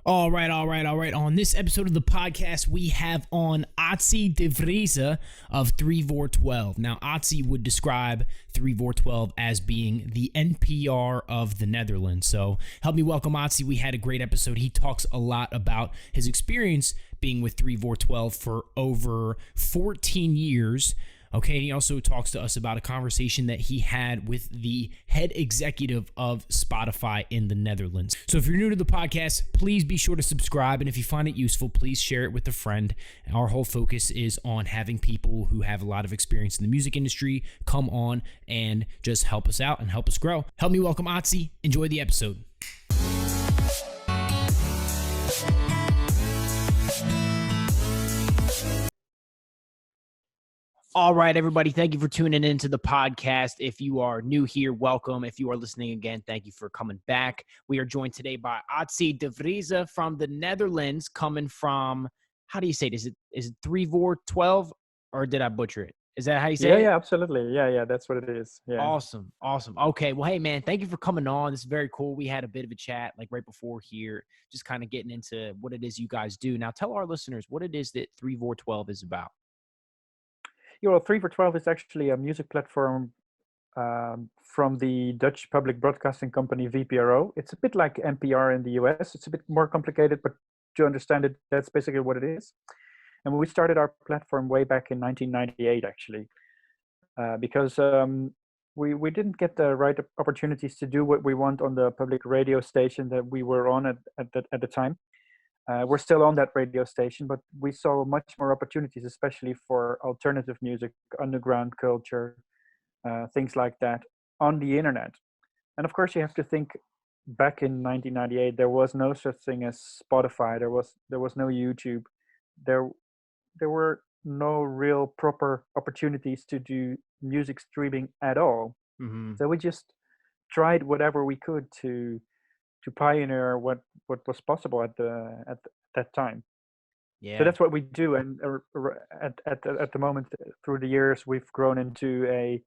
All right. On this episode of the podcast, we have on Atze de Vrieze of 3voor12. Now, Atze would describe 3voor12 as being the NPR of the Netherlands. So help me welcome Atze. We had a great episode. He talks a lot about his experience being with 3voor12 for over 14 years. Okay, and he also talks to us about a conversation that he had with the head executive of Spotify in the Netherlands. So if you're new to the podcast, please be sure to subscribe. And if you find it useful, please share it with a friend. Our whole focus is on having people who have a lot of experience in the music industry come on and just help us out and help us grow. Help me welcome Atze. Enjoy the episode. All right, everybody. Thank you for tuning into the podcast. If you are new here, welcome. If you are listening again, thank you for coming back. We are joined today by Atze de Vrieze from the Netherlands, coming from, how do you say it? Is it 3voor12 or did I butcher it? Is that how you say it? Yeah, absolutely. Yeah, that's what it is. Yeah. Awesome. Okay. Well, hey, man, thank you for coming on. This is very cool. We had a bit of a chat like right before here, just kind of getting into what it is you guys do. Now, tell our listeners what it is that 3voor12 is about. Yeah, well, 3voor12 is actually a music platform from the Dutch public broadcasting company VPRO. It's a bit like NPR in the US. It's a bit more complicated, but to understand it, that's basically what it is. And we started our platform way back in 1998, actually, because we didn't get the right opportunities to do what we want on the public radio station that we were on at the time. We're still on that radio station, but we saw much more opportunities, especially for alternative music, underground culture, things like that on the internet. And of course, you have to think back in 1998, there was no such thing as Spotify. There was no YouTube. There were no real proper opportunities to do music streaming at all. Mm-hmm. So we just tried whatever we could to pioneer what was possible at that time. Yeah. So that's what we do, and at the moment, through the years, we've grown into a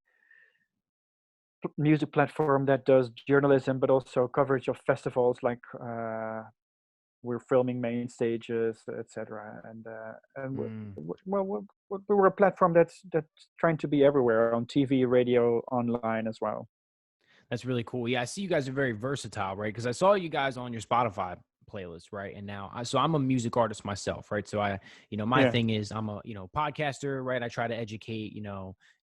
music platform that does journalism, but also coverage of festivals. Like we're filming main stages, etc. We're a platform that's trying to be everywhere on TV, radio, online as well. That's really cool. Yeah, I see you guys are very versatile, right? Because I saw you guys on your Spotify playlist, right? And now, so I'm a music artist myself, right? So my thing is I'm a, podcaster, right? I try to educate,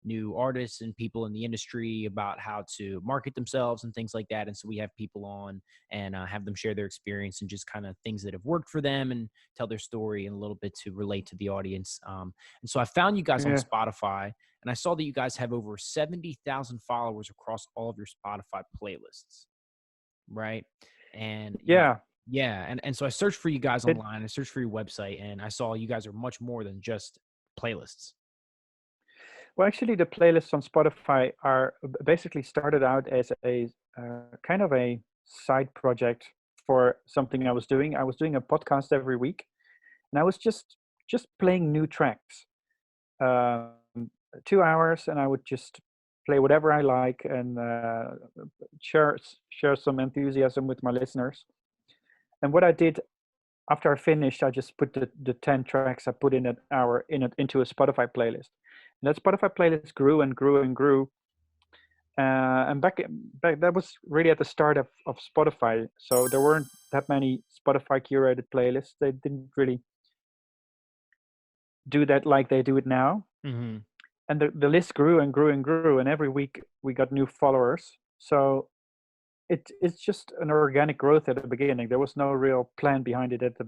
new artists and people in the industry about how to market themselves and things like that. And so we have people on and have them share their experience and just kind of things that have worked for them and tell their story and a little bit to relate to the audience. And so I found you guys on Spotify. And I saw that you guys have over 70,000 followers across all of your Spotify playlists, right? And and so I searched for you guys online. I searched for your website, and I saw you guys are much more than just playlists. Well, actually, the playlists on Spotify are basically started out as a kind of a side project for something I was doing. I was doing a podcast every week, and I was just playing new tracks. 2 hours, and I would just play whatever I like and share some enthusiasm with my listeners. And what I did after I finished, I just put the 10 tracks I put in that hour into a Spotify playlist. And that Spotify playlist grew and grew and grew. And back that was really at the start of Spotify. So there weren't that many Spotify curated playlists. They didn't really do that like they do it now. Mm-hmm. And the list grew and grew and grew, and every week we got new followers. So it's just an organic growth at the beginning. There was no real plan behind it at the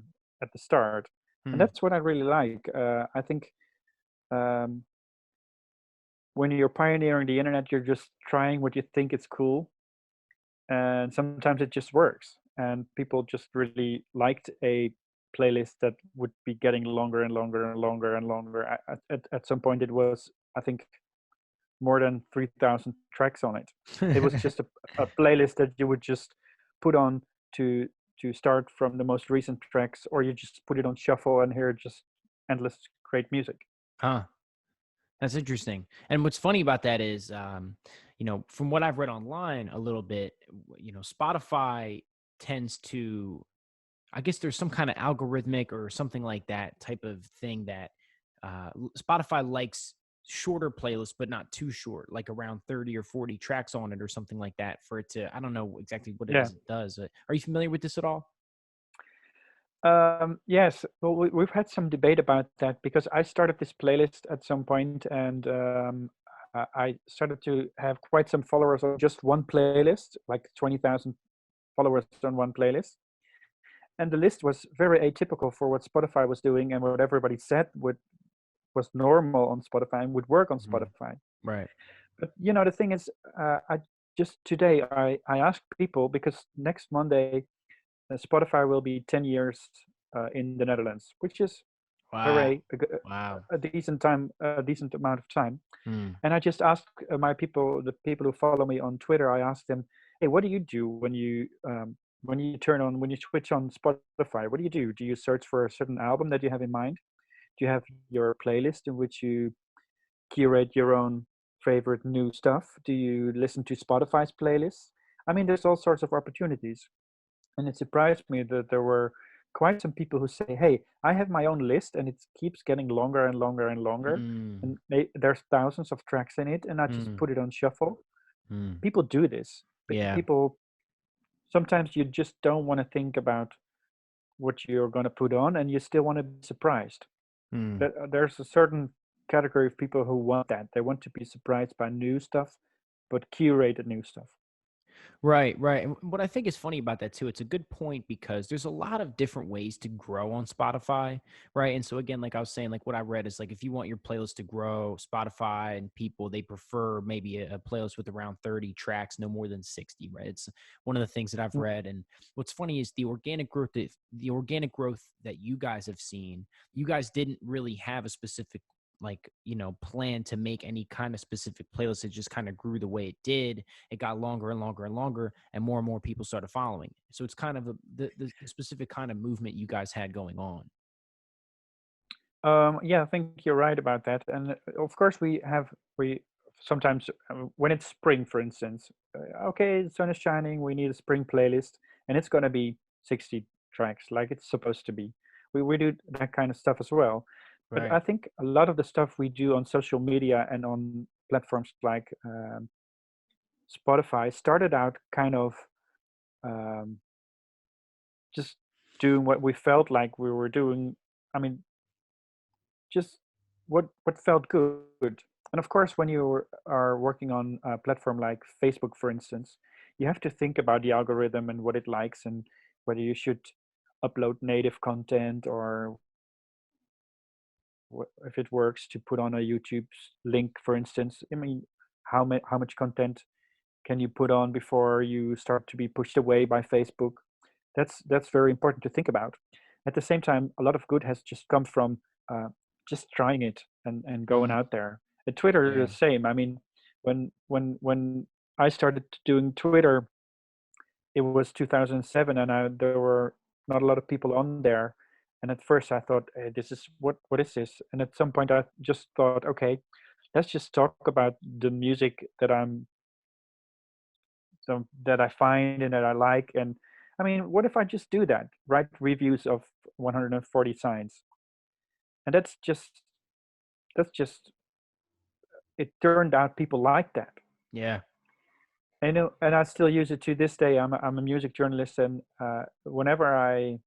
start, and that's what I really like. I think when you're pioneering the internet, you're just trying what you think is cool, and sometimes it just works. And people just really liked a playlist that would be getting longer and longer and longer and longer. At some point, it was, I think, more than 3,000 tracks on it. It was just a playlist that you would just put on to start from the most recent tracks, or you just put it on shuffle and hear just endless great music. Huh. That's interesting. And what's funny about that is, from what I've read online a little bit, Spotify tends to, I guess there's some kind of algorithmic or something like that type of thing that Spotify likes shorter playlists, but not too short, like around 30 or 40 tracks on it or something like that for it to, I don't know exactly what it Yeah. is it does. Are you familiar with this at all? Yes, well, we've had some debate about that because I started this playlist at some point, and I started to have quite some followers on just one playlist, like 20,000 followers on one playlist. And the list was very atypical for what Spotify was doing and what everybody said was normal on Spotify and would work on Mhm. Spotify. Right. But the thing is, I just today I asked people because next Monday Spotify will be 10 years in the Netherlands, which is Wow. hooray, Wow. a decent time, a decent amount of time. Hmm. And I just asked my people, the people who follow me on Twitter, I asked them, hey, what do you do when you when you switch on Spotify? What do you do? Do you search for a certain album that you have in mind? Do you have your playlist in which you curate your own favorite new stuff? Do you listen to Spotify's playlists? I mean, there's all sorts of opportunities. And it surprised me that there were quite some people who say, hey, I have my own list and it keeps getting longer and longer and longer. Mm. And there's thousands of tracks in it, and I just Mm. put it on shuffle. Mm. People do this. Yeah. People, sometimes you just don't want to think about what you're going to put on and you still want to be surprised. Mm. There's a certain category of people who want that. They want to be surprised by new stuff, but curated new stuff. Right, right. And what I think is funny about that too, it's a good point because there's a lot of different ways to grow on Spotify, right? And so again, like I was saying, like what I read is like if you want your playlist to grow, Spotify and people they prefer maybe a playlist with around 30 tracks, no more than 60, right? It's one of the things that I've Mm. read. And what's funny is the organic growth that you guys have seen, you guys didn't really have a specific plan to make any kind of specific playlist. It just kind of grew the way it did. It got longer and longer and longer, and more people started following. So it's kind of the specific kind of movement you guys had going on. Yeah, I think you're right about that. And of course, we sometimes when it's spring, for instance, okay, the sun is shining. We need a spring playlist, and it's going to be 60 tracks, like it's supposed to be. We do that kind of stuff as well. But I Right. think a lot of the stuff we do on social media and on platforms like Spotify started out kind of um, just doing what we felt like we were doing. I mean, just what felt good. And of course, when you are working on a platform like Facebook, for instance, you have to think about the algorithm and what it likes and whether you should upload native content or if it works to put on a YouTube link, for instance. I mean, how much content can you put on before you start to be pushed away by Facebook? That's very important to think about. At the same time, a lot of good has just come from uh, just trying it and going Mm, out there. And Twitter yeah. is the same. I mean, when I started doing Twitter, it was 2007, and there were not a lot of people on there. And at first, I thought, "This is what is this?" And at some point, I just thought, "Okay, let's just talk about the music that I find and that I like." And I mean, what if I just do that? Write reviews of 140 signs, and that's just it turned out people like that. Yeah. And I still use it to this day. I'm a music journalist, and whenever I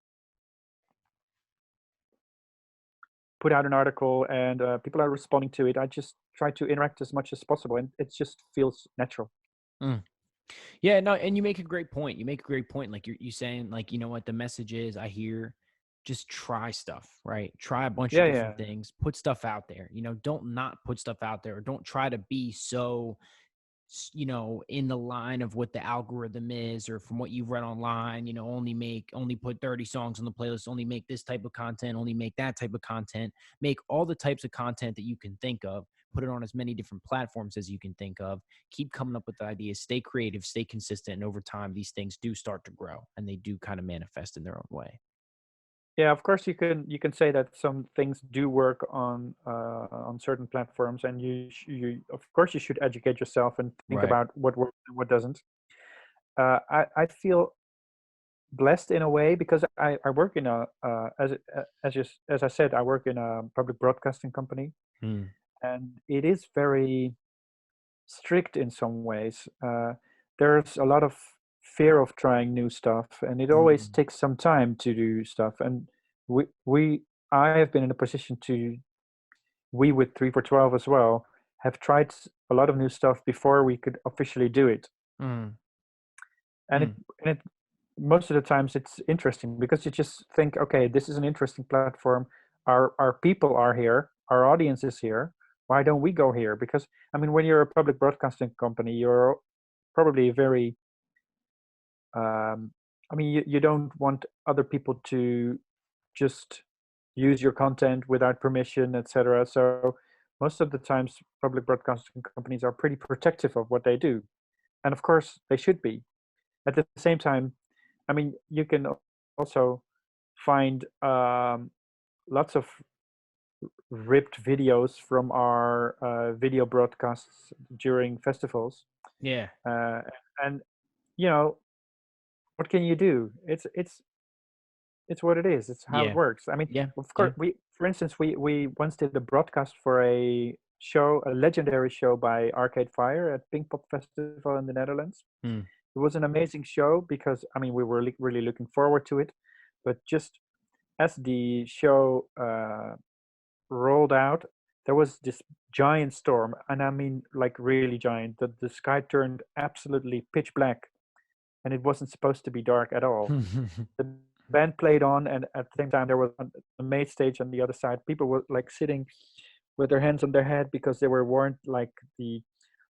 put out an article and people are responding to it, I just try to interact as much as possible, and it just feels natural. Mm. Yeah, no, and you make a great point. You make a great point. Like you saying, like, you know what the message is, I hear just try stuff, right? Try a bunch of Yeah, different yeah. things, put stuff out there. Don't not put stuff out there or don't try to be so in the line of what the algorithm is or from what you've read online, only put 30 songs on the playlist, only make this type of content, only make that type of content, make all the types of content that you can think of, put it on as many different platforms as you can think of, keep coming up with ideas, stay creative, stay consistent. And over time, these things do start to grow and they do kind of manifest in their own way. Yeah, of course you can say that some things do work on certain platforms, and you of course you should educate yourself and think Right. about what works and what doesn't. I feel blessed in a way because I work in a as I said, I work in a public broadcasting company, Mm, and it is very strict in some ways. There's a lot of fear of trying new stuff, and it always mm, takes some time to do stuff. And we I have been in a position to we with 3 for 12 as well have tried a lot of new stuff before we could officially do it. mm, And mm. it most of the times it's interesting because you just think, okay, this is an interesting platform. Our people are here, our audience is here. Why don't we go here? Because I mean, when you're a public broadcasting company, you're probably very I mean, you don't want other people to just use your content without permission, etc. So most of the times public broadcasting companies are pretty protective of what they do, and of course they should be. At the same time, I mean, you can also find lots of ripped videos from our video broadcasts during festivals, Yeah. uh, and you know what can you do? It's what it is. It's how it Yeah. works. I mean, Yeah. of Yeah. course, for instance, we once did a broadcast for a show, a legendary show by Arcade Fire at Pinkpop Festival in the Netherlands. Mm, It was an amazing show because I mean we were really looking forward to it, but just as the show rolled out, there was this giant storm, and I mean like really giant. The sky turned absolutely pitch black, and it wasn't supposed to be dark at all. The band played on, and at the same time there was a main stage on the other side. People were like sitting with their hands on their head because they were warned like the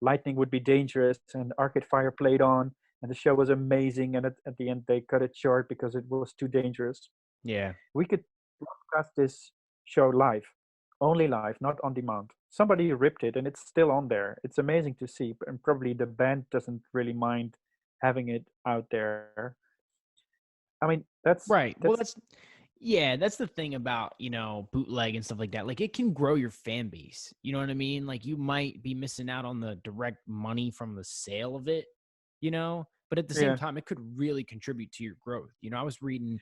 lightning would be dangerous, and Arcade Fire played on, and the show was amazing, and at the end they cut it short because it was too dangerous. yeah. We could broadcast this show live, only live, not on demand. Somebody ripped it and it's still on there. It's amazing to see, and probably the band doesn't really mind having it out there. I mean, Right. Well, that's that's the thing about, bootleg and stuff like that. Like it can grow your fan base. You know what I mean? Like you might be missing out on the direct money from the sale of it, but at the same yeah. time, it could really contribute to your growth. I was reading,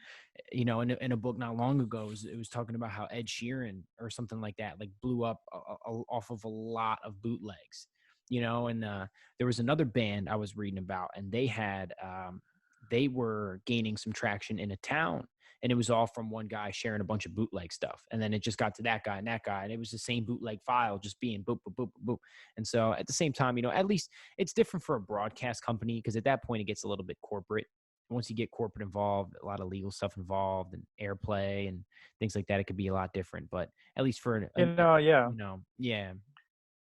in a book not long ago, it was talking about how Ed Sheeran or something like that, like blew up off of a lot of bootlegs, and there was another band I was reading about, and they were gaining some traction in a town, and it was all from one guy sharing a bunch of bootleg stuff, and then it just got to that guy and that guy, and it was the same bootleg file just being boop boop boop boop. And so at the same time, at least it's different for a broadcast company, because at that point it gets a little bit corporate. Once you get corporate involved, a lot of legal stuff involved and airplay and things like that, it could be a lot different. But at least for Yeah. yeah.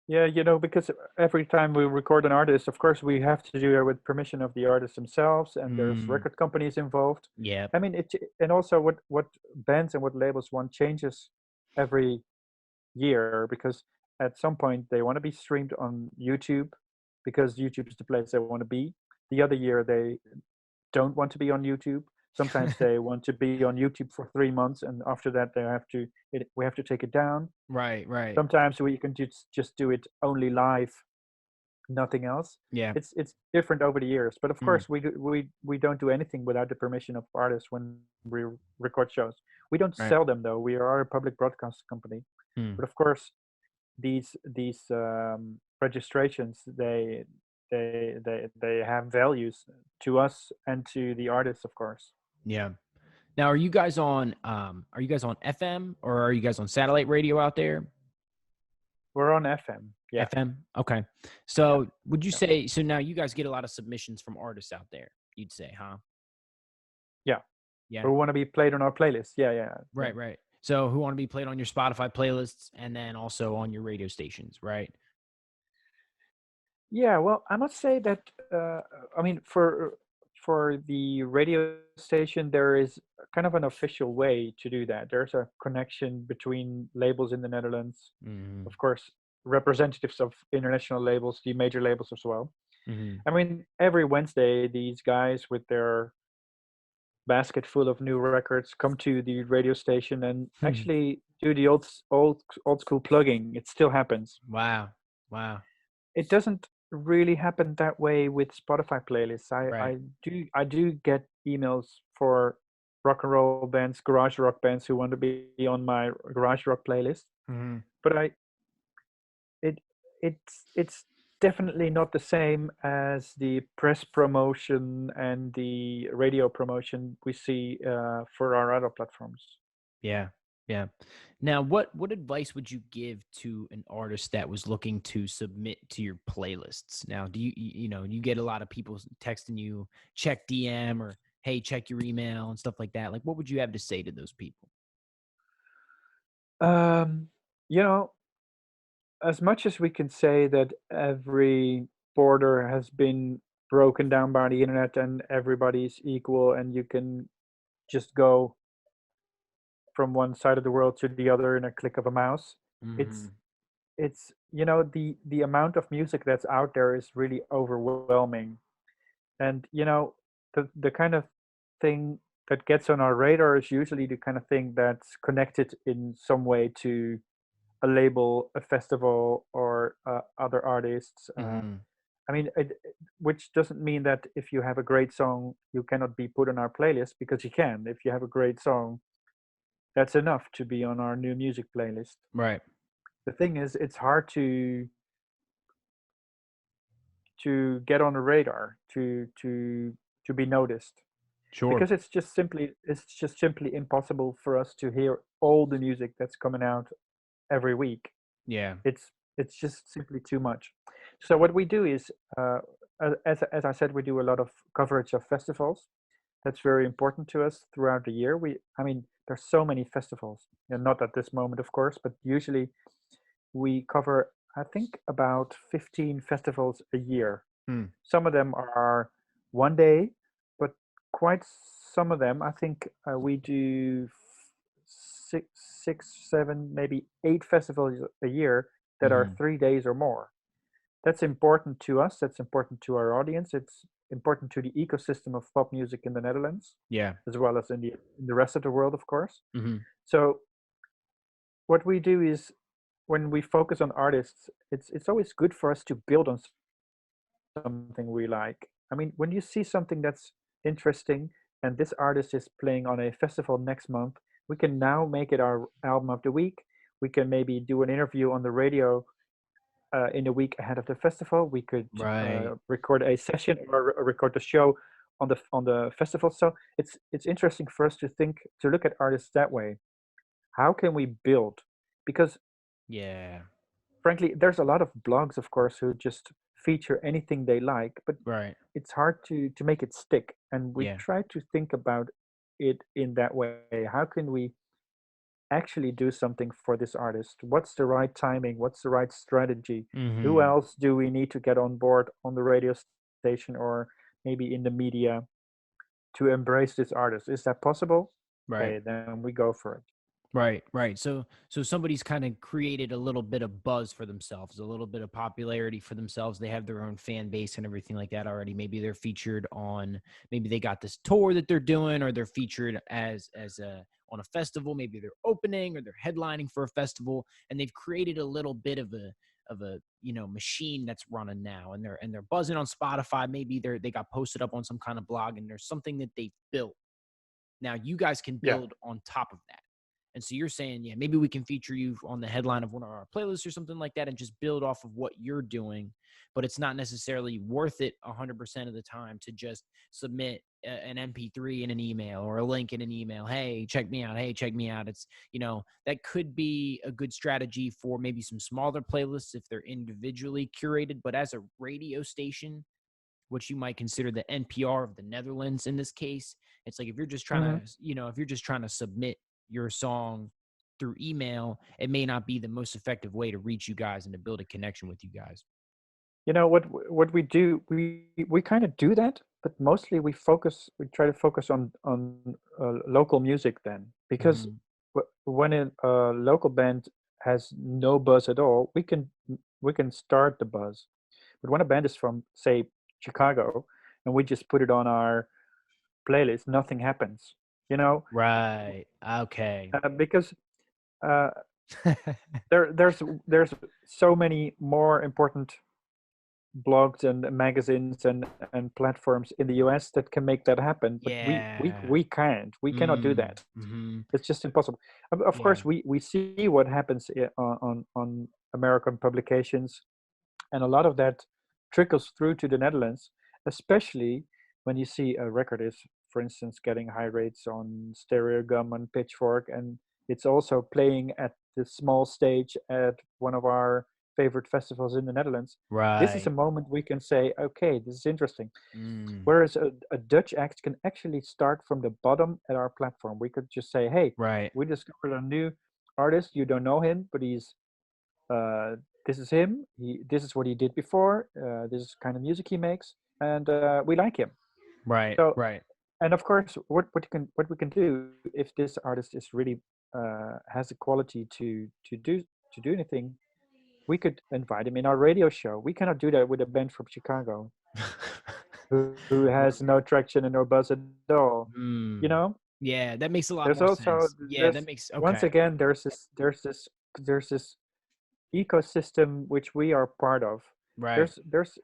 Yeah, because every time we record an artist, of course, we have to do it with permission of the artists themselves, and there's Mm, record companies involved. yeah. I mean, and also what bands and what labels want changes every year because at some point they want to be streamed on YouTube because YouTube is the place they want to be. The other year they don't want to be on YouTube. Sometimes they want to be on YouTube for 3 months, and after that we have to take it down. Right, right. Sometimes we can just do it only live, nothing else. Yeah. It's different over the years, but of Mm, course we don't do anything without the permission of artists when we record shows. We don't right. sell them though. We are a public broadcast company, Mm, but of course these registrations they have values to us and to the artists, of course. yeah. Now, are you guys on FM, or are you guys on satellite radio out there? We're on FM. Yeah, FM? Okay. yeah, So would you yeah, say, so now you guys get a lot of submissions from artists out there, you'd say, huh? yeah. Yeah. Who want to be played on our playlist? Yeah, yeah, yeah. Right, right. So who want to be played on your Spotify playlists and then also on your radio stations, right? Yeah, well, I must say that I mean, for the radio station, there is kind of an official way to do that. There's a connection between labels in the Netherlands, Mm-hmm. of course, representatives of international labels, the major labels as well. Mm-hmm. I mean, every Wednesday, these guys with their basket full of new records come to the radio station and actually do the old school plugging. It still happens. Wow. Wow. It doesn't really happen that way with Spotify playlists. Right. I do get emails for rock and roll bands, garage rock bands who want to be on my garage rock playlist. Mm-hmm. But it it's definitely not the same as the press promotion and the radio promotion we see for our other platforms. Yeah. Yeah. Now, what advice would you give to an artist that was looking to submit to your playlists? Now, do you get a lot of people texting you, check DM or hey, check your email and stuff like that. Like, what would you have to say to those people? Um, you know, as much as we can say that every border has been broken down by the internet and everybody's equal and you can just go from one side of the world to the other in a click of a mouse, Mm-hmm. it's the amount of music that's out there is really overwhelming. And the kind of thing that gets on our radar is usually the kind of thing that's connected in some way to a label, a festival, or other artists. Mm-hmm. I mean, which doesn't mean that if you have a great song, you cannot be put on our playlist, because you can. If you have a great song, that's enough to be on our new music playlist. Right. The thing is, it's hard to get on the radar, to be noticed, Sure. because it's just simply impossible for us to hear all the music that's coming out every week. Yeah. It's just simply too much. So what we do is, as I said, we do a lot of coverage of festivals. That's very important to us throughout the year. I mean, there's so many festivals, and not at this moment, of course, but usually we cover, I think, about 15 festivals a year. Hmm. Some of them are one day, but quite some of them, I think, we do six, seven, maybe 8 festivals a year that are Mm-hmm. 3 days or more. That's important to us. That's important to our audience. It's important to the ecosystem of pop music in the Netherlands, Yeah. as well as in the rest of the world, of course. Mm-hmm. So what we do is, when we focus on artists, it's always good for us to build on something we like. I mean, when you see something that's interesting and this artist is playing on a festival next month, we can now make it our album of the week. We can maybe do an interview on the radio in the week ahead of the festival. We could Right. record a session, or record the show on the festival. So it's interesting for us to look at artists that way. How can we build? Because Yeah. frankly, there's a lot of blogs, of course, who just feature anything they like, but Right. it's hard to make it stick. And we Yeah. try to think about it in that way. How can we actually do something for this artist? What's the right timing? What's the right strategy? Who Mm-hmm. else do we need to get on board on the radio station, or maybe in the media, to embrace this artist? Is that possible? Right. Okay, then we go for it. Right, right. So somebody's kind of created a little bit of buzz for themselves, a little bit of popularity for themselves. They have their own fan base and everything like that already. Maybe they're featured on, maybe they got this tour that they're doing, or they're featured as a on a festival. Maybe they're opening or they're headlining for a festival, and they've created a little bit of a machine that's running now, and they're buzzing on Spotify. Maybe they got posted up on some kind of blog, and there's something that they built. Now you guys can Yeah. build on top of that. And so you're saying, yeah, maybe we can feature you on the headline of one of our playlists or something like that and just build off of what you're doing. But it's not necessarily worth it 100% of the time to just submit an MP3 in an email or a link in an email. Hey, check me out. Hey, check me out. It's, that could be a good strategy for maybe some smaller playlists if they're individually curated. But as a radio station, which you might consider the NPR of the Netherlands in this case, it's like if you're just trying hmm to, if you're just trying to submit your song through email, it may not be the most effective way to reach you guys and to build a connection with you guys. What we do, we kind of do that, but mostly we try to focus on local music then, because Mm-hmm. when a local band has no buzz at all, we can start the buzz. But when a band is from, say, Chicago, and we just put it on our playlist, nothing happens. You know, Right. Okay. because uh, there's so many more important blogs and magazines and platforms in the US that can make that happen, but Yeah. we can't. We cannot do that. Mm-hmm. It's just impossible. Of Yeah. course, we see what happens on American publications, and a lot of that trickles through to the Netherlands, especially when you see a record is, for instance, getting high rates on Stereo Gum and Pitchfork, and it's also playing at the small stage at one of our favorite festivals in the Netherlands. This is a Right. moment we can say, okay, this is interesting. Mm. Whereas a Dutch act can actually start from the bottom at our platform. We could just say, hey, Right. we discovered a new artist. You don't know him, but uh, this is him. This is what he did before. This is kind of music he makes, and we like him. Right. So, Right. and of course, what we can do if this artist is really has the quality to do anything, we could invite him in our radio show. We cannot do that with a band from Chicago who has no traction and no buzz at all. You Mm. know, Yeah, that makes a lot there's more also sense. Yeah, that there's makes once okay. again there's this ecosystem which we are part of. Right. There's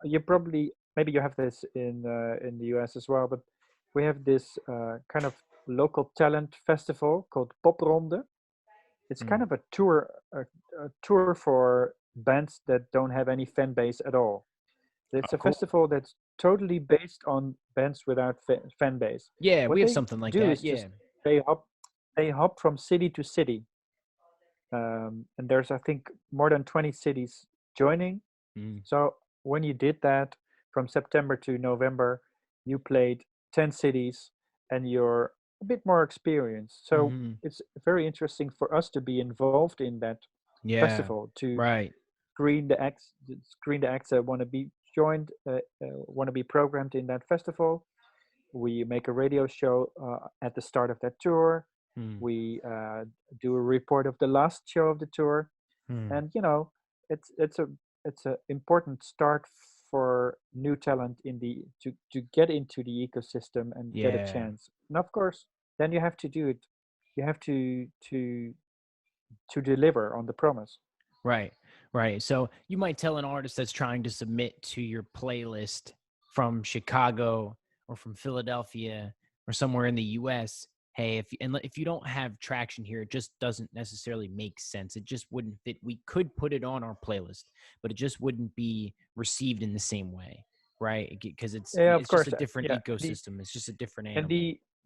you probably maybe you have this in the US as well, but we have this kind of local talent festival called Popronde. It's kind Mm. of a tour for bands that don't have any fan base at all. It's Oh, a cool. festival that's totally based on bands without fan base. Yeah, we What have they something like do that. is Yeah. just they hop they hop from city to city, and there's I think more than 20 cities joining. Mm. So when you did that from September to November, you played 10 cities and you're a bit more experienced. So Mm-hmm. it's very interesting for us to be involved in that Yeah. festival to Right. screen the acts that want to be joined, want to be programmed in that festival. We make a radio show at the start of that tour. Mm. We do a report of the last show of the tour, Mm. and it's a important start for new talent in the to get into the ecosystem and get a Yeah. chance. And of course, then you have to do it. You have to deliver on the promise. Right. Right. So you might tell an artist that's trying to submit to your playlist from Chicago or from Philadelphia or somewhere in the US, hey, if you don't have traction here, it just doesn't necessarily make sense. It just wouldn't fit. We could put it on our playlist, but it just wouldn't be received in the same way, right? Because Yeah, of it's just a course. different Yeah, ecosystem. It's just a different and animal.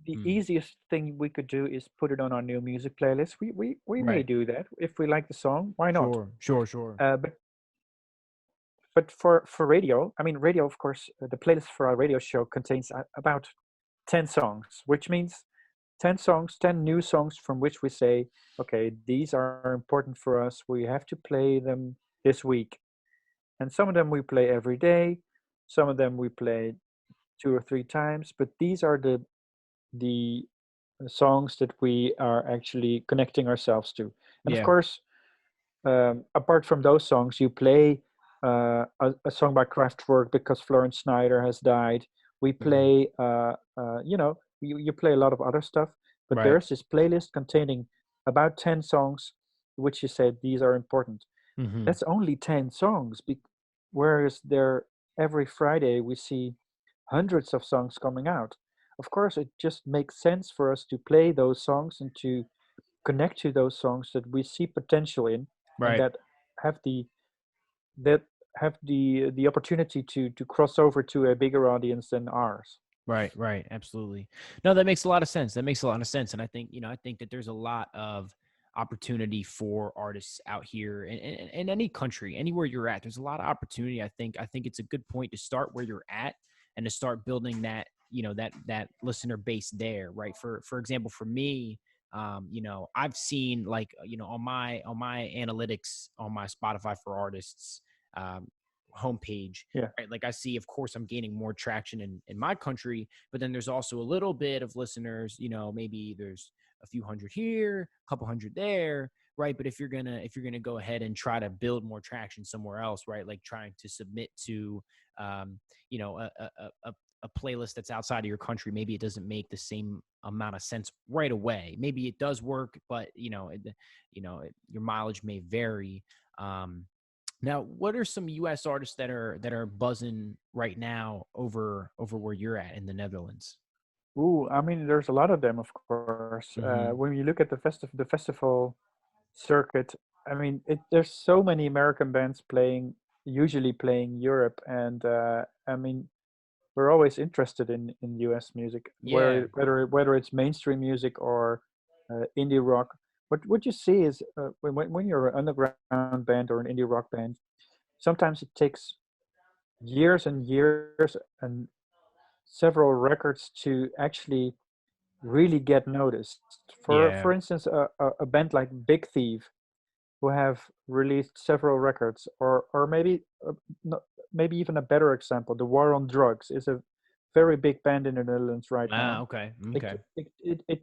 the Mm. easiest thing we could do is put it on our new music playlist. We may Right. do that if we like the song. Why not? Sure. Sure. Sure. But for radio, I mean, radio, of course, the playlist for our radio show contains about 10 songs, which means 10 songs, 10 new songs from which we say, okay, these are important for us. We have to play them this week. And some of them we play every day, some of them we play 2 or 3 times, but these are the songs that we are actually connecting ourselves to. And of Yeah. course, apart from those songs, you play a song by Kraftwerk because Florence Schneider has died. We Mhm. play, you play a lot of other stuff, but Right. there's this playlist containing about 10 songs, which you said these are important. Hmm. That's only 10 songs, whereas there every Friday we see hundreds of songs coming out. Of course, it just makes sense for us to play those songs and to connect to those songs that we see potential in and Right. have the that have the opportunity to cross over to a bigger audience than ours. Right, right, absolutely. No, that makes a lot of sense. That makes a lot of sense, and I think I think that there's a lot of opportunity for artists out here in any country, anywhere you're at. There's a lot of opportunity. I think it's a good point to start where you're at and to start building that that listener base there, right? For example, for me, I've seen like on my analytics on my Spotify for artists um, homepage, Yeah, right? Like I see, of course, I'm gaining more traction in my country, but then there's also a little bit of listeners, maybe there's a few hundred here, a couple hundred there, right? But if you're gonna go ahead and try to build more traction somewhere else, right? Like trying to submit to, um, a playlist that's outside of your country, maybe it doesn't make the same amount of sense right away. Maybe it does work, but your mileage may vary. Um, Now, what are some U.S. artists that are buzzing right now over where you're at in the Netherlands? Ooh, I mean, there's a lot of them, of course. Mm-hmm. When you look at the festival circuit, I mean, there's so many American bands playing, usually playing Europe, and I mean, we're always interested in US music, Yeah, whether it's mainstream music or indie rock. What you see is when you're an underground band or an indie rock band, sometimes it takes years and years and several records to actually really get noticed. yeah. For instance, a band like Big Thief, who have released several records, or maybe no, maybe even a better example, the War on Drugs is a very big band in the Netherlands right Ah, now. okay, It okay. it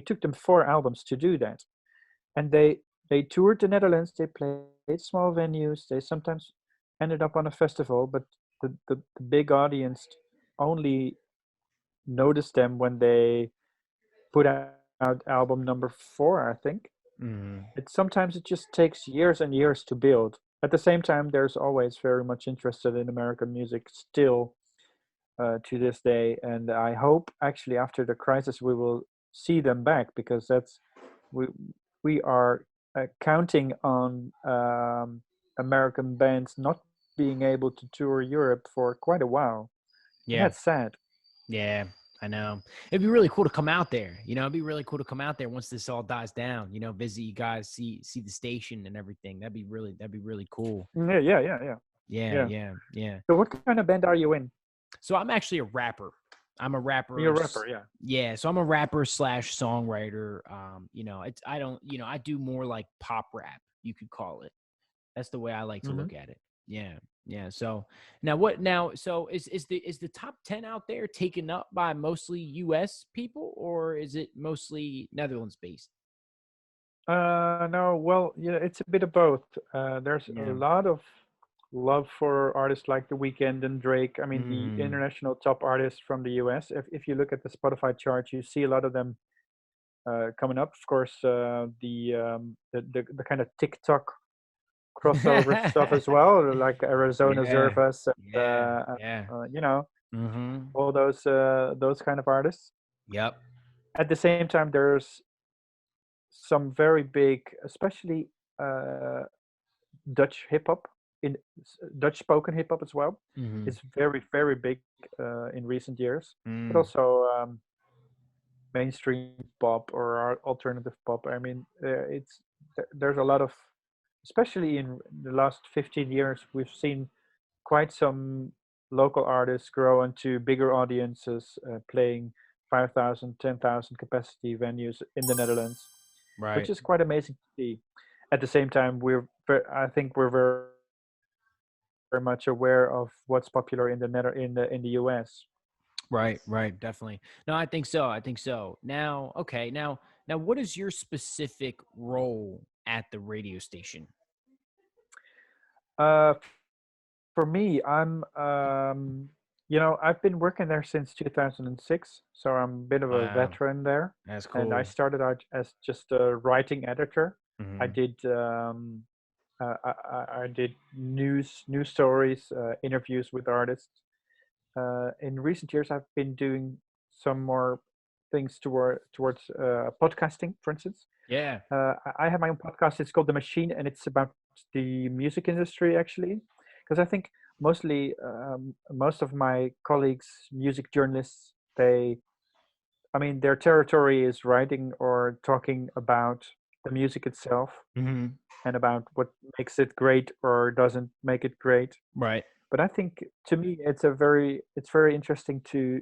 took them 4 albums to do that, and they toured the Netherlands. They played small venues. They sometimes ended up on a festival, but the big audience only noticed them when they put out album number 4, I think. Mm-hmm. It just takes years and years to build. At the same time, there's always very much interested in American music still to this day, and I hope actually after the crisis we will see them back, because we we are counting on American bands not being able to tour Europe for quite a while, and Yeah, that's sad. yeah. I know. It'd be really cool to come out there. It'd be really cool to come out there once this all dies down. Visit you guys, see the station and everything. That'd be really cool. Yeah, yeah, yeah, yeah, Yeah, yeah. yeah, yeah. So, what kind of band are you in? So I'm actually a rapper. I'm a You're rapper. a rapper, yeah. Yeah, so I'm a rapper slash songwriter. It's I don't, I do more like pop rap, you could call it. That's the way I like to Hmm. look at it. Yeah, yeah. So now what? Now, so is the top 10 out there taken up by mostly U.S. people, or is it mostly Netherlands based? No, well, yeah, it's a bit of both. There's a Yeah. lot of love for artists like The Weeknd and Drake. I mean, the Hmm. international top artists from the US. If you look at the Spotify chart, you see a lot of them coming up. Of course, the kind of TikTok crossover stuff as well, like Arizona Yeah. Zervas, and Yeah. Yeah. Hmm. all those kind of artists. Yep. At the same time, there's some very big, especially uh, Dutch hip hop, in Dutch spoken hip hop as well, Hmm. is very big in recent years. But Mm. also mainstream pop or alternative pop. I mean, there's a lot of, especially in the last 15 years, we've seen quite some local artists grow into bigger audiences, playing 5,000, 10,000 capacity venues in the Netherlands, which Right. is quite amazing to see. At the same time, I think we're very much aware of what's popular in the US. Right, right, definitely. No, I think so. I think so. Now, okay, now what is your specific role at the radio station? Uh, for me, I've been working there since 2006, so I'm a bit of a Wow, veteran there. that's And I cool. started out as just a writing editor. I Hmm. did I did news stories, interviews with artists. In recent years, I've been doing some more things towards podcasting, for instance. Yeah. I have my own podcast. It's called The Machine, and it's about the music industry, actually. Because I think most of my colleagues, music journalists, I mean, their territory is writing or talking about the music itself Hmm. and about what makes it great or doesn't make it great. Right. But I think, to me, it's very interesting to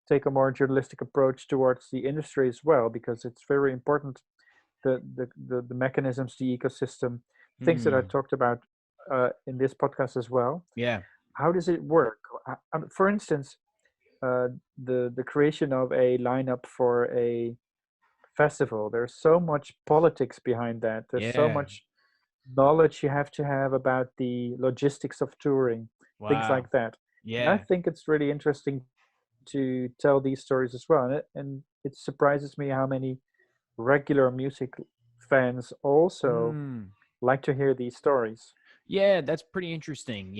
take a more journalistic approach towards the industry as well, because it's very important, the mechanisms, the ecosystem, things that I Mm. talked about in this podcast as well. Yeah. How does it work? For instance, uh, the creation of a lineup for a festival. There's so much politics behind that. There's so Yeah. much knowledge you have to have about the logistics of touring, things Wow. like that. And I Yeah. think it's really interesting to tell these stories as well. And it surprises me how many regular music fans also Mm. like to hear these stories. Yeah, that's pretty interesting.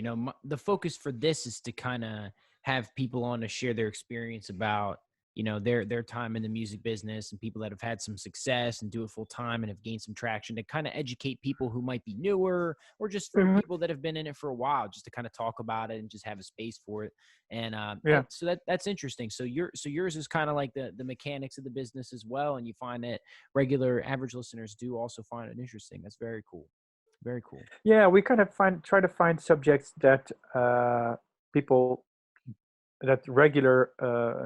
The focus for this is to kind of have people on to share their experience about, their time in the music business, and people that have had some success and do it full time and have gained some traction, to kind of educate people who might be newer, or just for Mhm. people that have been in it for a while, just to kind of talk about it and just have a space for it. And Yeah. so that's interesting. So yours is kind of like the mechanics of the business as well, and you find that regular average listeners do also find it interesting. That's very cool. Very cool. Yeah, we kind of try to find subjects that people that regular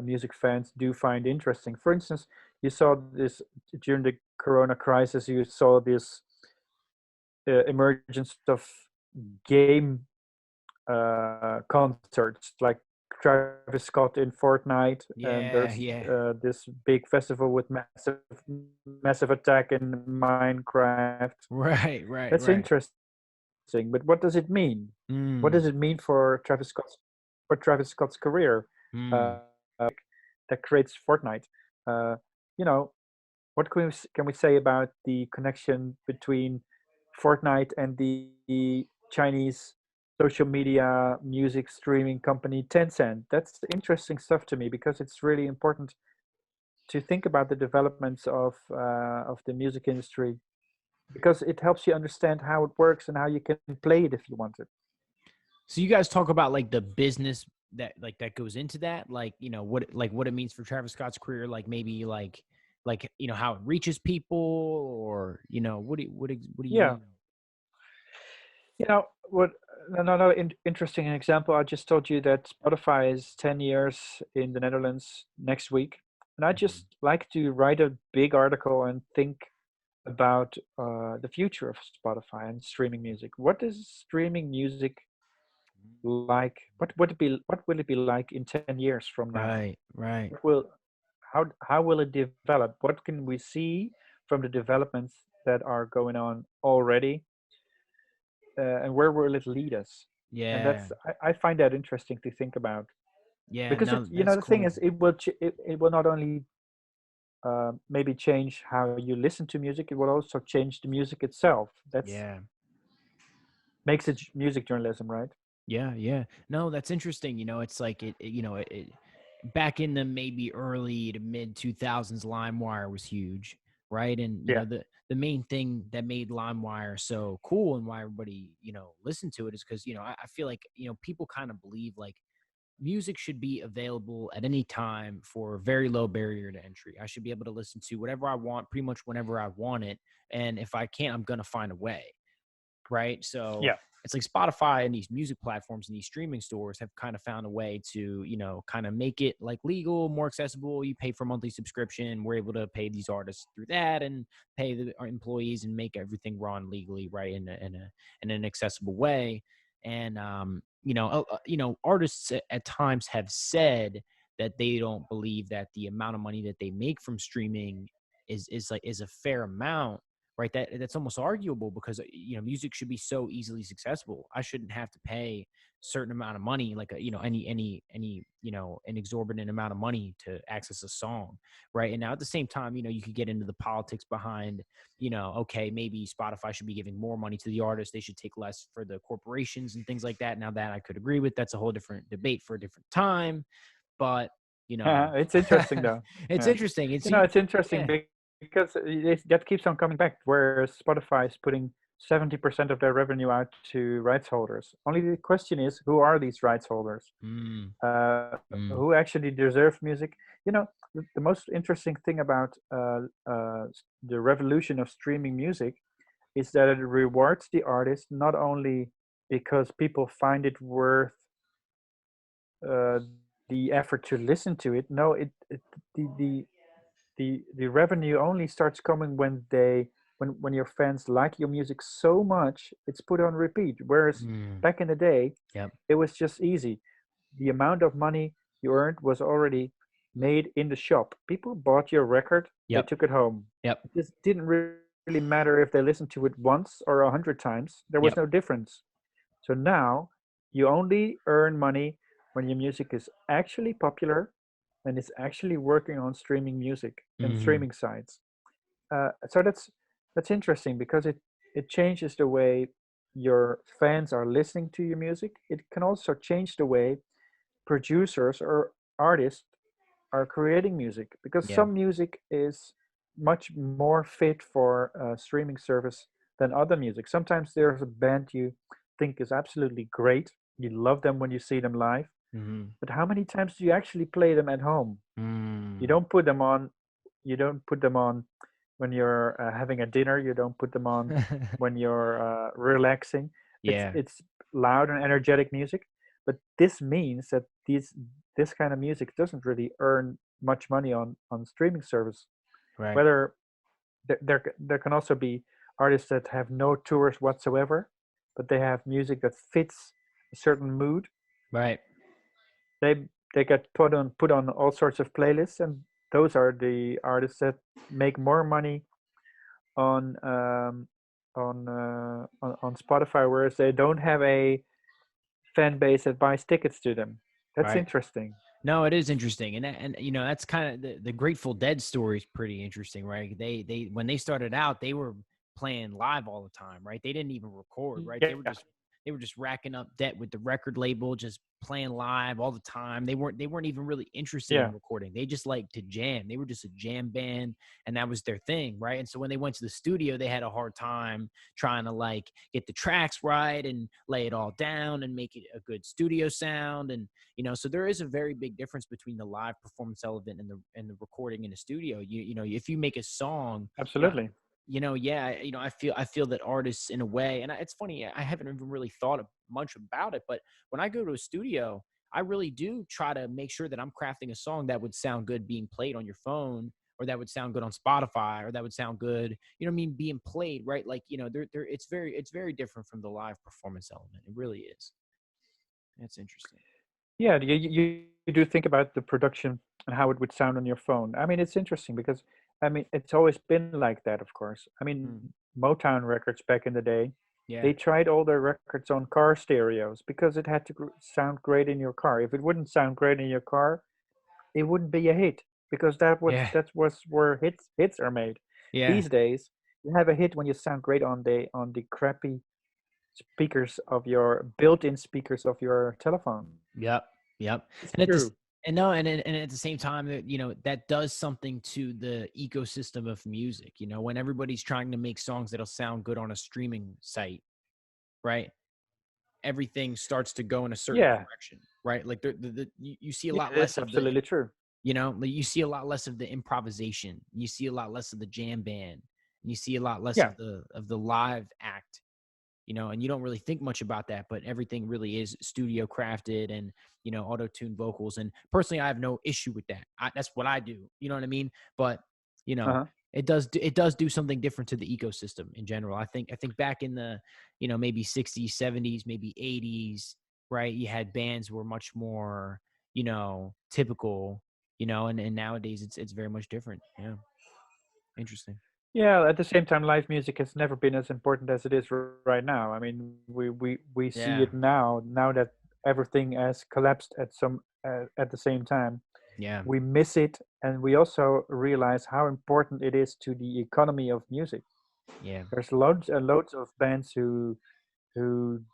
music fans do find interesting. For instance, you saw this during the Corona crisis. You saw this emergence of game concerts, like Travis Scott in Fortnite, and Yeah, there's yeah. this big festival with massive attack in Minecraft. Right, right, That's right. interesting, but what does it mean? What does Mm, it mean for Travis Scott's career? mm. Uh, that creates Fortnite. Uh, you know, what can we say about the connection between Fortnite and the Chinese social media music streaming company Tencent? That's interesting stuff to me because it's really important to think about the developments of the music industry because it helps you understand how it works and how you can play it if you want it. So you guys talk about like the business that goes into that, like, what it means for Travis Scott's career, like maybe like how it reaches people, or what do you Yeah, mean? what another interesting example. I just told you that Spotify is 10 years in the Netherlands next week, and I Mhm. just like to write a big article and think about the future of Spotify and streaming music. What is streaming music like? What will it be like in 10 years from now? Right, right. What will how will it develop? What can we see from the developments that are going on already, and where will it lead us? And Yeah, I find that interesting to think about yeah. because No, that's the thing cool. is it will not only maybe change how you listen to music, it will also change the music itself. That's Yeah. makes it music journalism, right? Yeah, yeah. No, that's interesting. It's like back in the maybe early to mid 2000s, LimeWire was huge, right? And Yeah. the main thing that made LimeWire so cool, and why everybody listened to it, is because I feel like people kind of believe like music should be available at any time for a very low barrier to entry. I should be able to listen to whatever I want, pretty much whenever I want it, and if I can't, I'm gonna find a way, right? So Yeah. it's like Spotify and these music platforms and these streaming stores have kind of found a way to, kind of make it like legal, more accessible. You pay for a monthly subscription. We're able to pay these artists through that, and pay our employees, and make everything run legally, right, in an accessible way. And artists at times have said that they don't believe that the amount of money that they make from streaming is a fair amount, right? That's almost arguable, because music should be so easily accessible. I shouldn't have to pay a certain amount of money, like any an exorbitant amount of money to access a song, right? And now at the same time, you could get into the politics behind, okay, maybe Spotify should be giving more money to the artist, they should take less for the corporations and things like that. Now, that I could agree with, that's a whole different debate for a different time. But you know It's interesting though. it's Yeah. interesting. It's It's interesting yeah. because that keeps on coming back, whereas Spotify is putting 70% of their revenue out to rights holders. Only the question is, who are these rights holders? Mm, mm. Who actually deserve music? The most interesting thing about the revolution of streaming music is that it rewards the artist not only because people find it worth uh, the effort to listen to it. No, the, the the revenue only starts coming when when your fans like your music so much it's put on repeat. Whereas Mm. back in the day, Yep. it was just easy. The amount of money you earned was already made in the shop. People bought your record, they Yep. took it home. Yep. It just didn't really matter if they listened to it once or 100 times. There was Yep. no difference. So now you only earn money when your music is actually popular and is actually working on streaming music and Mhm. streaming sites. So that's interesting because it changes the way. your fans are listening to your music, it can also change the way producers or artists are creating music, because Yeah. some music is much more fit for a streaming service than other music. Sometimes there's a band you think is absolutely great, you love them when you see them live, Mm-hmm. but how many times do you actually play them at home? You Mm. don't put them on. You don't put them on when you're having a dinner. You don't put them on when you're relaxing. It's Yeah. it's loud and energetic music, but this means that this kind of music doesn't really earn much money on streaming service. Right. Whether there can also be artists that have no tours whatsoever, but they have music that fits a certain mood. Right. they they get put on all sorts of playlists, and those are the artists that make more money on on Spotify, whereas they don't have a fan base that buys tickets to them. That's Right. interesting. No, it is interesting, and you know that's kind of the Grateful Dead story is pretty interesting, right? They when they started out, they were playing live all the time, right? They didn't even record, right? Yeah, They were just racking up debt with the record label, just playing live all the time. They weren't even really interested in yeah, recording. They just liked to jam. They were just a jam band, and that was their thing, right? And so when they went to the studio, they had a hard time trying to like get the tracks right and lay it all down and make it a good studio sound and so there is a very big difference between the live performance element and the recording in the studio. If you make a song, you know, absolutely. yeah, I feel that artists in a way, and it's funny, I haven't even really thought much about it, but when I go to a studio, I really do try to make sure that I'm crafting a song that would sound good being played on your phone, or that would sound good on Spotify, or that would sound good, being played, right? Like, it's very different from the live performance element. It really is. It's interesting. Yeah, you do think about the production and how it would sound on your phone. I mean, it's interesting because it's always been like that, of course. I mean, Mm, Motown records back in the day, yeah. they tried all their records on car stereos because it had to sound great in your car. If it wouldn't sound great in your car, it wouldn't be a hit, because Yeah. that was where hits are made. Yeah. These days, you have a hit when you sound great on the crappy speakers of your built-in speakers of your telephone. Yep. Yep. It's And at this true. and no, and at the same time, that does something to the ecosystem of music. When everybody's trying to make songs that'll sound good on a streaming site, right? Everything starts to go in a certain Yeah, direction, right? Like you see a yeah, lot that's less of the, absolutely true. like you see a lot less of the improvisation. You see a lot less of the jam band. And you see a lot less Yeah, of the live act. And you don't really think much about that, but everything really is studio crafted and, auto-tune vocals. And personally, I have no issue with that. That's what I do. You know what I mean? But, you know, uh-huh. it does do something different to the ecosystem in general. I think back in the, maybe 60s, 70s, maybe 80s, right? You had bands were much more, typical, and nowadays it's very much different. Yeah. Interesting. Yeah, at the same time, live music has never been as important as it is right now. I mean, we see Yeah. it now that everything has collapsed at the same time. Yeah. We miss it, and we also realize how important it is to the economy of music. Yeah. There's loads and loads of bands who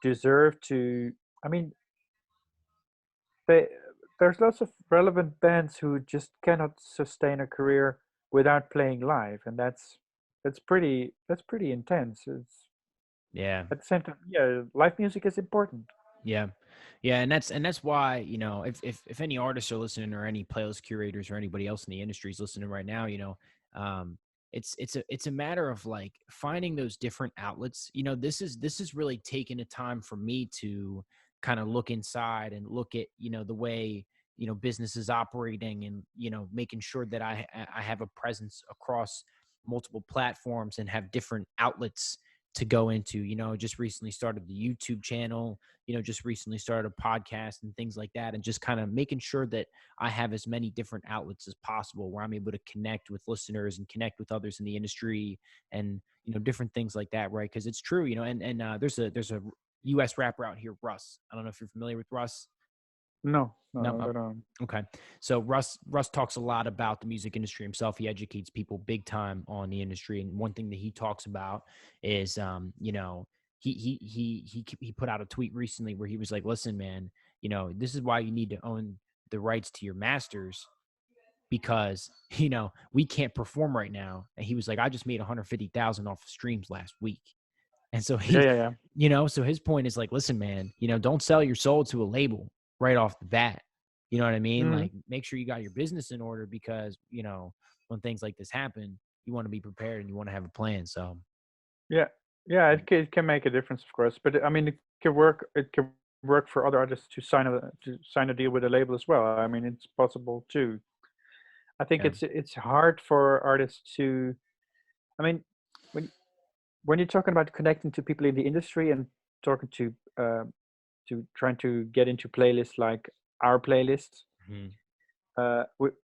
deserve to. I mean, they, there's lots of relevant bands who just cannot sustain a career without playing live, and that's pretty intense. It's Yeah. at the same time, yeah, live music is important. Yeah. Yeah, and that's why, if any artists are listening or any playlist curators or anybody else in the industry is listening right now, um it's a matter of like finding those different outlets. This is really taking a time for me to kind of look inside and look at, the way, business is operating and, making sure that I have a presence across multiple platforms and have different outlets to go into. Just recently started the YouTube channel, just recently started a podcast and things like that. And just kind of making sure that I have as many different outlets as possible where I'm able to connect with listeners and connect with others in the industry and, different things like that. Right. Cause it's true, and there's a US rapper out here, Russ. I don't know if you're familiar with Russ. No, no, No. no, no, no. Okay. So Russ talks a lot about the music industry himself. He educates people big time on the industry. And one thing that he talks about is, he put out a tweet recently where he was like, "Listen, man, this is why you need to own the rights to your masters because we can't perform right now." And he was like, "I just made 150,000 off of streams last week." And so Yeah, yeah, yeah. so his point is like, listen, man, don't sell your soul to a label right off the bat. You know what I mean? Mhm. Like, make sure you got your business in order because, when things like this happen, you want to be prepared and you want to have a plan. So, Yeah, yeah. It can make a difference, of course, but I mean, it can work. It can work for other artists to sign a deal with a label as well. I mean, it's possible too. I think yeah. it's hard for artists to. I mean, when when you're talking about connecting to people in the industry and talking to trying to get into playlists like our playlists, Mhm.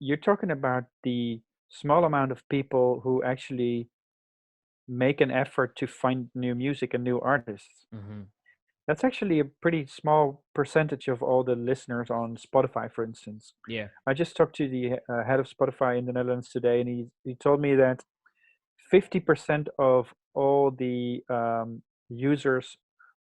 you're talking about the small amount of people who actually make an effort to find new music and new artists. Mhm. That's actually a pretty small percentage of all the listeners on Spotify, for instance. Yeah. I just talked to the head of Spotify in the Netherlands today, and he told me that 50% of all the users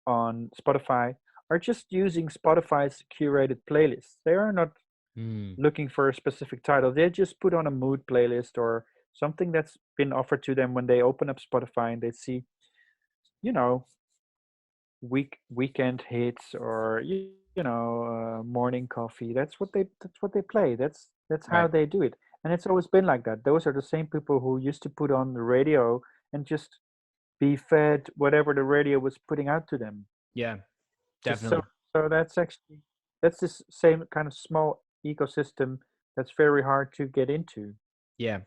on Spotify are just using Spotify's curated playlists. They are not Mm. looking for a specific title. They just put on a mood playlist or something that's been offered to them when they open up Spotify and they see, you know, weekend hits or morning coffee. That's what they play. That's how Right. they do it, and it's always been like that. Those are the same people who used to put on the radio and just be fed whatever the radio was putting out to them. Yeah. Just so Definitely. so that's this same kind of small ecosystem that's very hard to get into. Yeah.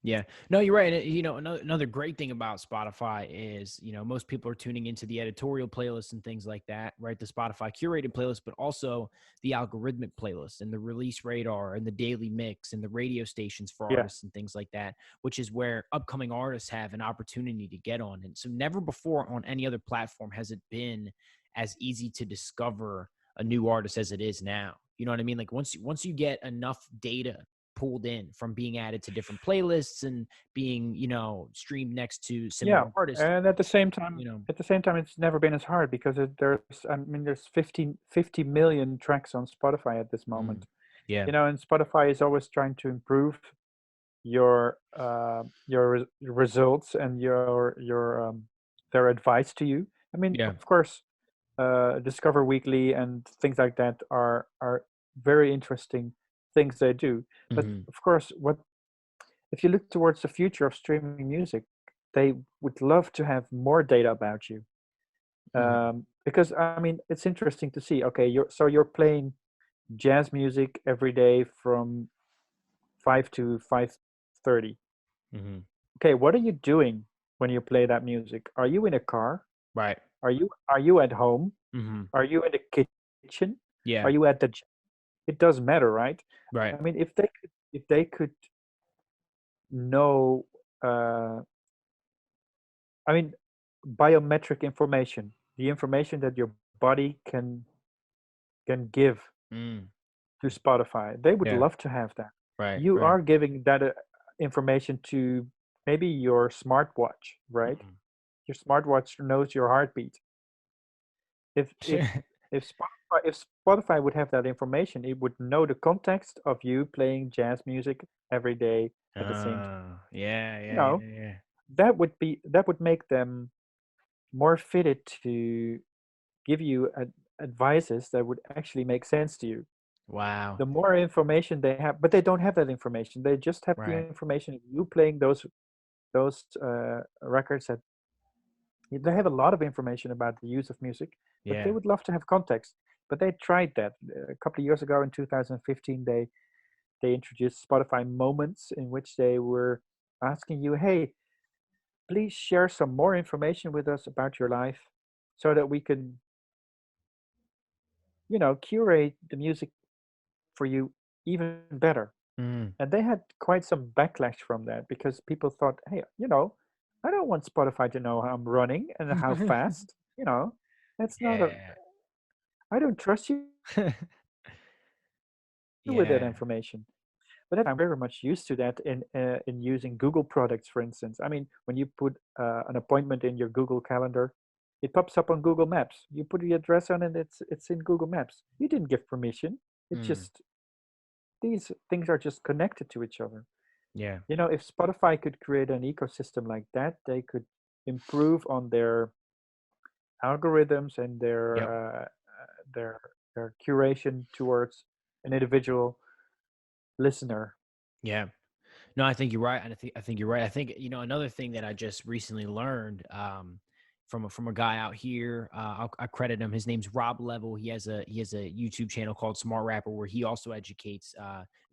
Yeah. No, you're right. And, another great thing about Spotify is, most people are tuning into the editorial playlists and things like that, right? The Spotify curated playlist, but also the algorithmic playlist and the release radar and the daily mix and the radio stations for Yeah, artists and things like that, which is where upcoming artists have an opportunity to get on. And so never before on any other platform has it been as easy to discover a new artist as it is now. You know what I mean? Like once you get enough data pulled in from being added to different playlists and being, streamed next to similar yeah, artists, and at the same time, you know. it's never been as hard because there's 50 million tracks on Spotify at this Mm, moment. yeah. And Spotify is always trying to improve your results and your their advice to you. I mean, Yeah. of course, Discover Weekly and things like that are very interesting things they do. But Hmm. of course, what if you look towards the future of streaming music, they would love to have more data about you. Hmm. Because I mean, it's interesting to see. Okay, you're playing jazz music every day from 5 to 5:30. Hmm. Okay, what are you doing when you play that music? Are you in a car? Right. Are you at home? Hmm. Are you in the kitchen? Are Yeah. you at the gym? It doesn't matter, right? Right. I mean, if they could know, uh, I mean, biometric information, the information that your body can give Mm. to Spotify, they would Yeah. love to have that. Right. You Right. are giving that information to maybe your smartwatch, right? Mhm. Your smartwatch knows your heartbeat. If if if Spotify would have that information, it would know the context of you playing jazz music every day at the same time. Yeah. You Yeah. know, Yeah. Yeah. that would make them more fitted to give you advices that would actually make sense to you. Wow. The more information they have, but they don't have that information. They just have the Right. information of you playing those records. That they have a lot of information about the use of music, but they Yeah. would love to have context. But they tried that a couple of years ago in 2015. They introduced Spotify Moments, in which they were asking you, "Hey, please share some more information with us about your life, so that we can, curate the music for you even better." Mm. And they had quite some backlash from that because people thought, "Hey, I don't want Spotify to know how I'm running and how fast. That's not a. Yeah. I don't trust you with that Yeah. information." But I'm very much used to that in using Google products, for instance. I mean, when you put an appointment in your Google Calendar, It pops up on Google Maps. You put the address on it, it's in Google Maps. You didn't give permission. It Mm, just these things are just connected to each other. yeah. If Spotify could create an ecosystem like that, they could improve on their algorithms and Yep. their their curation towards an individual listener. Yeah. No, I think you're right. And I think you're right. I think another thing that I just recently learned from a guy out here. I credit him. His name's Rob Level. He has a YouTube channel called Smart Rapper where he also educates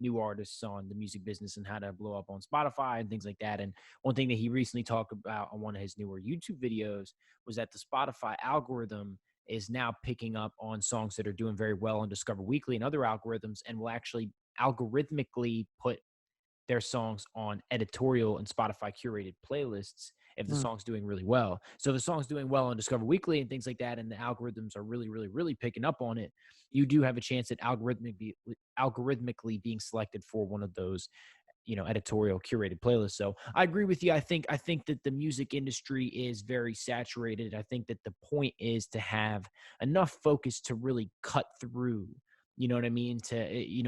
new artists on the music business and how to blow up on Spotify and things like that. And one thing that he recently talked about on one of his newer YouTube videos was that the Spotify algorithm is now picking up on songs that are doing very well on Discover Weekly and other algorithms, and will actually algorithmically put their songs on editorial and Spotify curated playlists if the Mm. song's doing really well. So if the song's doing well on Discover Weekly and things like that, and the algorithms are really, really, really picking up on it, you do have a chance at algorithmically being selected for one of those editorial curated playlists. So I agree with you. I think that the music industry is very saturated. I think that the point is to have enough focus to really cut through, you know what I mean, to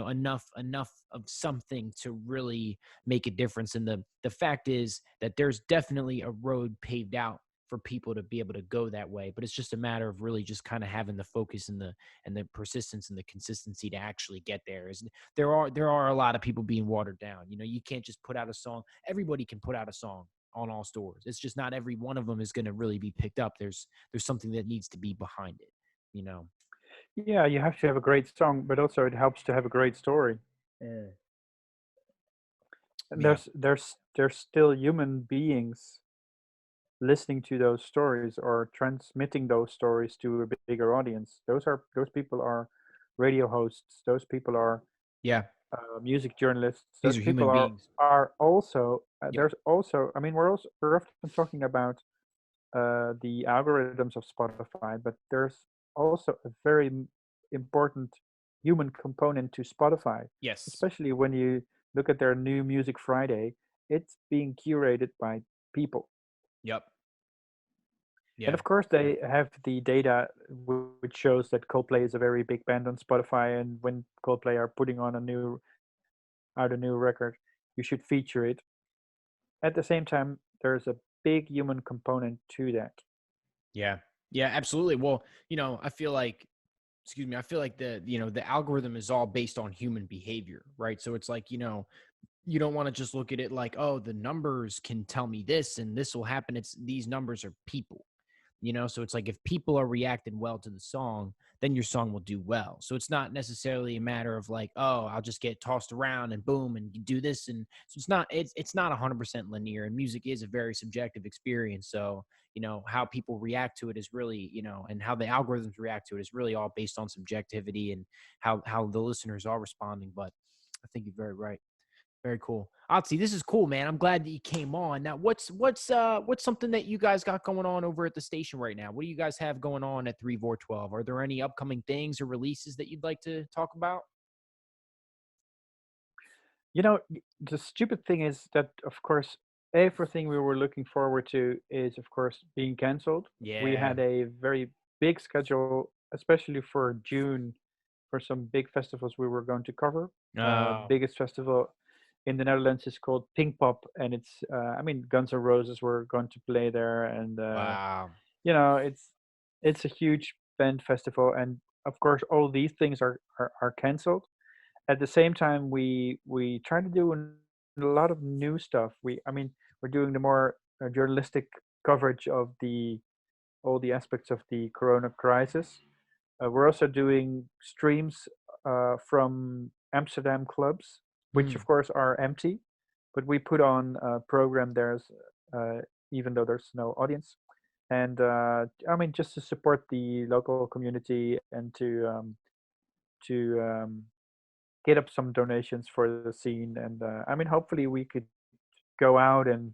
enough of something to really make a difference. And the fact is that there's definitely a road paved out for people to be able to go that way, but it's just a matter of really just kind of having the focus and the persistence and the consistency to actually get there. Is there are a lot of people being watered down. You can't just put out a song. Everybody can put out a song on all stores. It's just not every one of them is going to really be picked up. There's something that needs to be behind it, you know. Yeah, you have to have a great song, but also it helps to have a great story. Yeah. And Yeah. there's still human beings listening to those stories or transmitting those stories to a bigger audience. Those people are radio hosts. Those people are Yeah. music journalists. These Those are people human are beings. are also Yep. there's also. I mean, we're often talking about the algorithms of Spotify, but there's also a very important human component to Spotify, Yes. especially when you look at their new Music Friday. It's being curated by people. Yep. And Yeah. of course, they have the data which shows that Coldplay is a very big band on Spotify, and when Coldplay are putting on a new record, you should feature it. At the same time, there's a big human component to that. Yeah. Yeah, absolutely. Well, I feel like, excuse me, I feel like the algorithm is all based on human behavior, right? So it's like, you don't want to just look at it like, oh, the numbers can tell me this and this will happen. It's these numbers are people. So it's like if people are reacting well to the song, then your song will do well. So it's not necessarily a matter of like, oh, I'll just get tossed around and boom and you do this. And so it's not 100% linear, and music is a very subjective experience. So how people react to it is really, and how the algorithms react to it is really all based on subjectivity and how the listeners are responding. But I think you're very right. Very cool. Atze, this is cool, man. I'm glad that you came on. Now, what's something that you guys got going on over at the station right now? What do you guys have going on at 3voor12? Are there any upcoming things or releases that you'd like to talk about? The stupid thing is that, of course, everything we were looking forward to is, of course, being canceled. We Yeah. had a very big schedule, especially for June, for some big festivals we were going to cover. Oh, Biggest festival in the Netherlands is called Pinkpop, and I mean, Guns N' Roses were going to play there, and wow. you know, it's a huge band festival, and of course, all these things are canceled. At the same time, we try to do a lot of new stuff. I mean, we're doing the more journalistic coverage of the all the aspects of the Corona crisis. We're also doing streams from Amsterdam clubs, which of Hmm. course are empty, but we put on a program there's uh, even though there's no audience, and I mean just to support the local community and to get up some donations for the scene. And I mean, hopefully we could go out and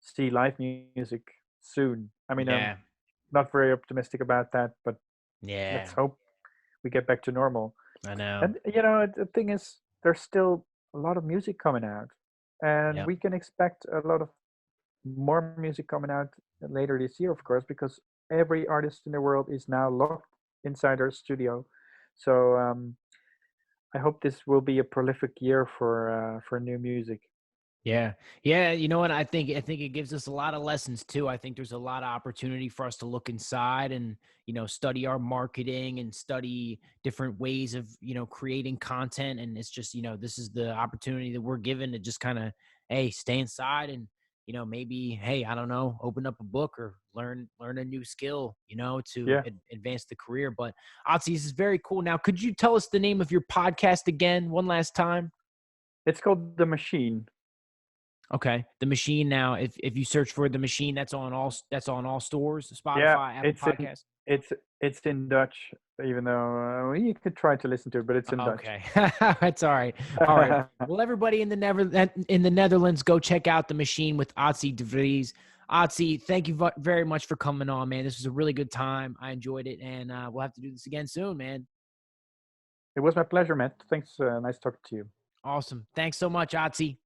see live music soon. I mean, I'm Yeah. not very optimistic about that, but let's Yeah. hope we get back to normal. I know. And the thing is, there's still a lot of music coming out, and Yep. we can expect a lot of more music coming out later this year, of course, because every artist in the world is now locked inside their studio. So I hope this will be a prolific year for new music. Yeah. Yeah. You know what? I think it gives us a lot of lessons too. I think there's a lot of opportunity for us to look inside and, study our marketing and study different ways of, creating content. And it's just, this is the opportunity that we're given to just kind of, hey, stay inside and, maybe, hey, I don't know, open up a book or learn a new skill, to Yeah, advance the career. But Otzi, this is very cool. Now, could you tell us the name of your podcast again, one last time? it's called The Machine. Okay. The Machine now, if you search for The Machine, that's on all stores, Yeah, Spotify, Apple Podcasts. it's it's in Dutch, even though you could try to listen to it, but it's in Dutch. Okay. That's all right. All right. Well, everybody in the Netherlands, go check out The Machine with Atze de Vries. Atze, thank you very much for coming on, man. This was a really good time. I enjoyed it, and we'll have to do this again soon, man. It was my pleasure, Matt. Thanks. Nice talking to you. Awesome. Thanks so much, Atze.